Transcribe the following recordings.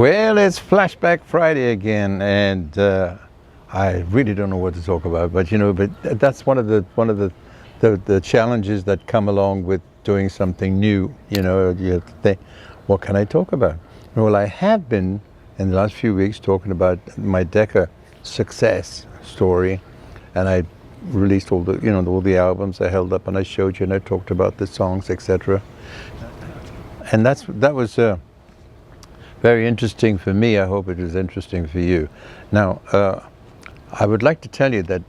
Well, it's Flashback Friday again, and I really don't know what to talk about. But that's one of the challenges that come along with doing something new. You have to think, what can I talk about? Well, I have been in the last few weeks talking about my Decca success story, and I released all the albums I held up, and I showed you, and I talked about the songs, etc. And that was very interesting for me. I hope it was interesting for you. Now, I would like to tell you that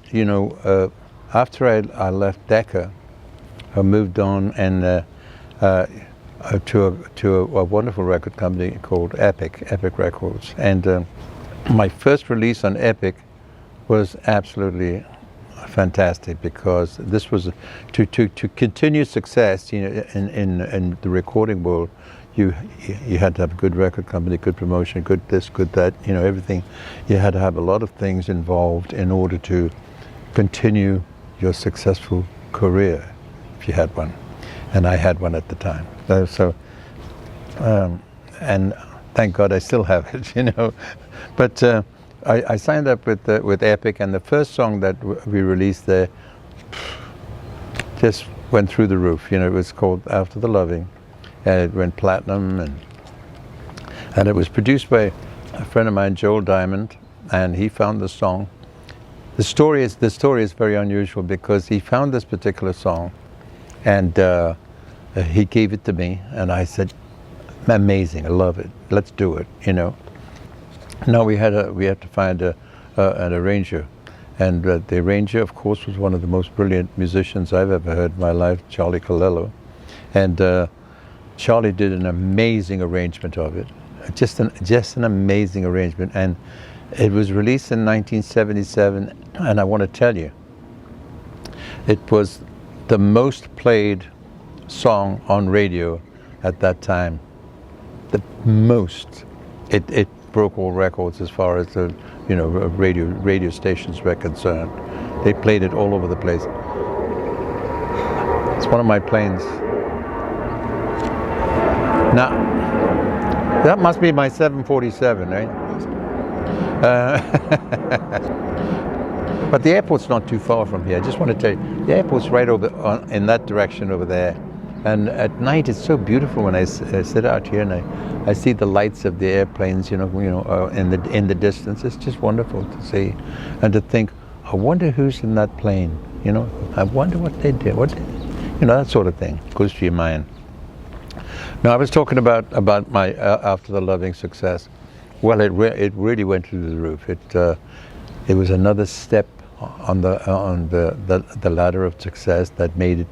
after I left Decca, I moved on and to a wonderful record company called Epic Records, and my first release on Epic was absolutely fantastic, because this was to continue success in the recording world. You had to have a good record company, good promotion, good this, good that, everything. You had to have a lot of things involved in order to continue your successful career, if you had one. And I had one at the time. And thank God I still have it, But I signed up with Epic, and the first song that we released there just went through the roof. It was called After the Lovin'. It went platinum, and it was produced by a friend of mine, Joel Diamond, and he found the song. The story is very unusual, because he found this particular song, and he gave it to me, and I said, "Amazing, I love it. Let's do it." Now we had to find an arranger, and the arranger, of course, was one of the most brilliant musicians I've ever heard in my life, Charlie Colello, and Charlie did an amazing arrangement of it, just an amazing arrangement, and it was released in 1977, and I want to tell you, it was the most played song on radio at that time. The most. It broke all records as far as the radio stations were concerned. They played it all over the place. It's one of my planes. Now, that must be my 747, right? But the airport's not too far from here. I just want to tell you, the airport's right over in that direction over there. And at night, it's so beautiful when I sit out here and I see the lights of the airplanes, in the distance. It's just wonderful to see, and to think, I wonder who's in that plane. I wonder what they did. That sort of thing goes through your mind. Now, I was talking about my After the Lovin' success. Well, it really went through the roof. It was another step on the ladder of success that made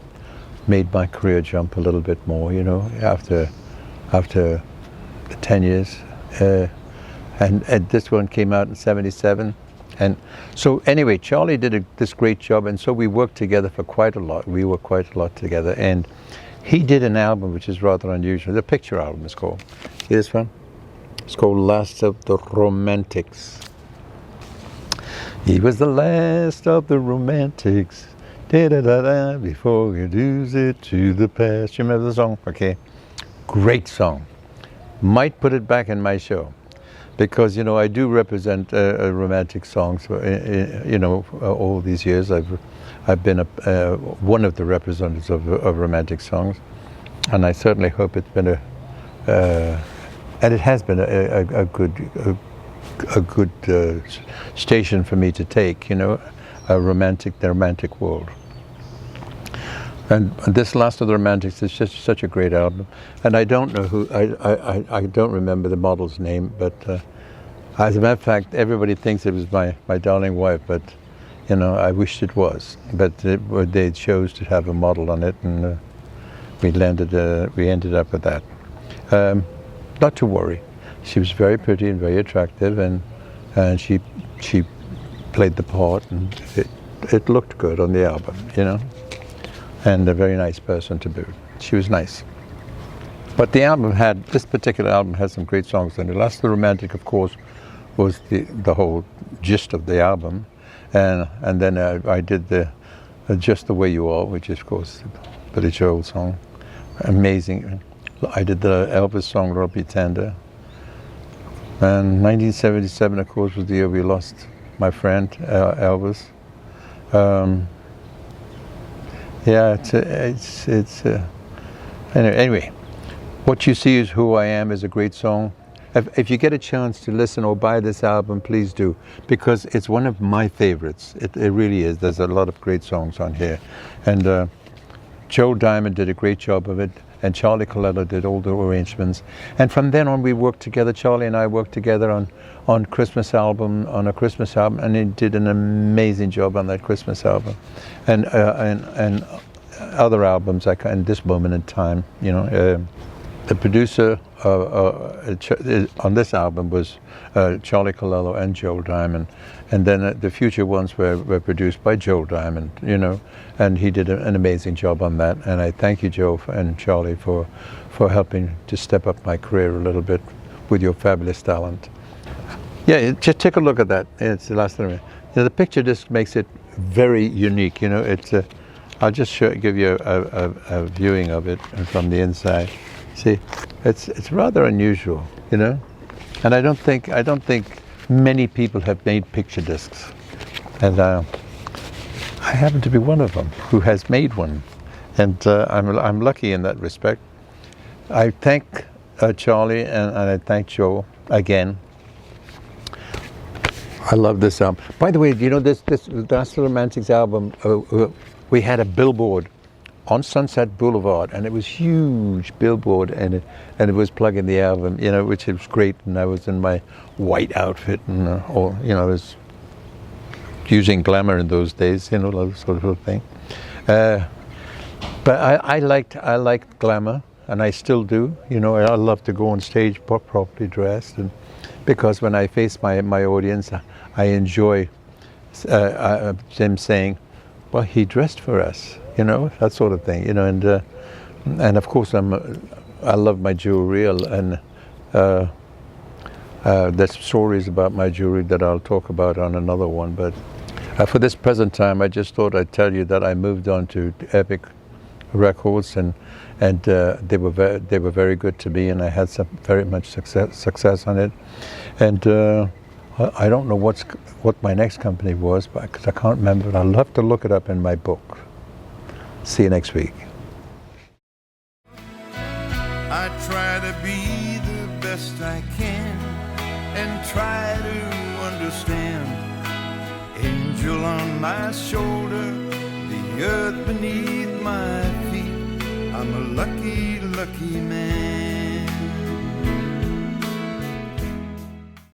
my career jump a little bit more. After the 10 years, and this one came out in '77, and so anyway, Charlie did this great job, and so we worked together for quite a lot. We worked quite a lot together, and he did an album which is rather unusual. The picture album is called. See this one? It's called Last of the Romantics. He was the last of the romantics, da-da-da-da, before you lose it to the past. You remember the song? Okay. Great song. Might put it back in my show, because I do represent romantic songs. All these years I've been one of the representatives of romantic songs, and I certainly hope it's been and it has been a good station for me to take. The romantic world. And this Last of the Romantics is just such a great album, and I don't know who. I don't remember the model's name, but as a matter of fact, everybody thinks it was my darling wife, but I wished it was. But they chose to have a model on it, and we ended up with that. Not to worry. She was very pretty and very attractive, and she played the part, and it looked good on the album, and a very nice person to boot. She was nice. But this particular album had some great songs in it. Last of the Romantic, of course, was the whole gist of the album, and then I did the Just the Way You Are, which is, of course, Billy Joel song. Amazing. I did the Elvis song, Robbie Tender. And 1977, of course, was the year we lost my friend Elvis. Yeah, anyway. What You See Is Who I Am is a great song. If you get a chance to listen or buy this album, please do, because it's one of my favorites. It really is. There's a lot of great songs on here, and Joe Diamond did a great job of it, and Charlie Colletto did all the arrangements. And from then on, we worked together. Charlie and I worked together on a Christmas album, and he did an amazing job on that Christmas album, and other albums like in this moment in time. You know, the producer on this album was Charlie Colletto and Joe Diamond, and then the future ones were produced by Joe Diamond. You know, and he did an amazing job on that. And I thank you, Joe and Charlie, for helping to step up my career a little bit with your fabulous talent. Yeah, just take a look at that. It's the last thing. You know, the picture disc makes it very unique. You know, it's. I'll just give you a viewing of it from the inside. See, it's rather unusual, you know, and I don't think many people have made picture discs, and I happen to be one of them who has made one, and I'm lucky in that respect. I thank Charlie and I thank Joe again. I love this album. By the way, you know, this Disaster Romantics album, we had a billboard on Sunset Boulevard, and it was huge billboard, and it was plugging the album, you know, which was great. And I was in my white outfit, and you know, I was using glamour in those days, you know, that sort of thing. But I liked glamour, and I still do. You know, I love to go on stage properly dressed, and because when I face my audience, I enjoy them saying, "Well, he dressed for us." You know, that sort of thing. You know, and of course I love my jewelry, and there's stories about my jewelry that I'll talk about on another one. But for this present time, I just thought I'd tell you that I moved on to Epic Records, and they were very good to me, and I had very much success on it. And I don't know what my next company was, because I can't remember. I'll have to look it up in my book. See you next week. I try to be the best I can and try to understand. Angel on my shoulder, the earth beneath my feet. I'm a lucky, lucky man.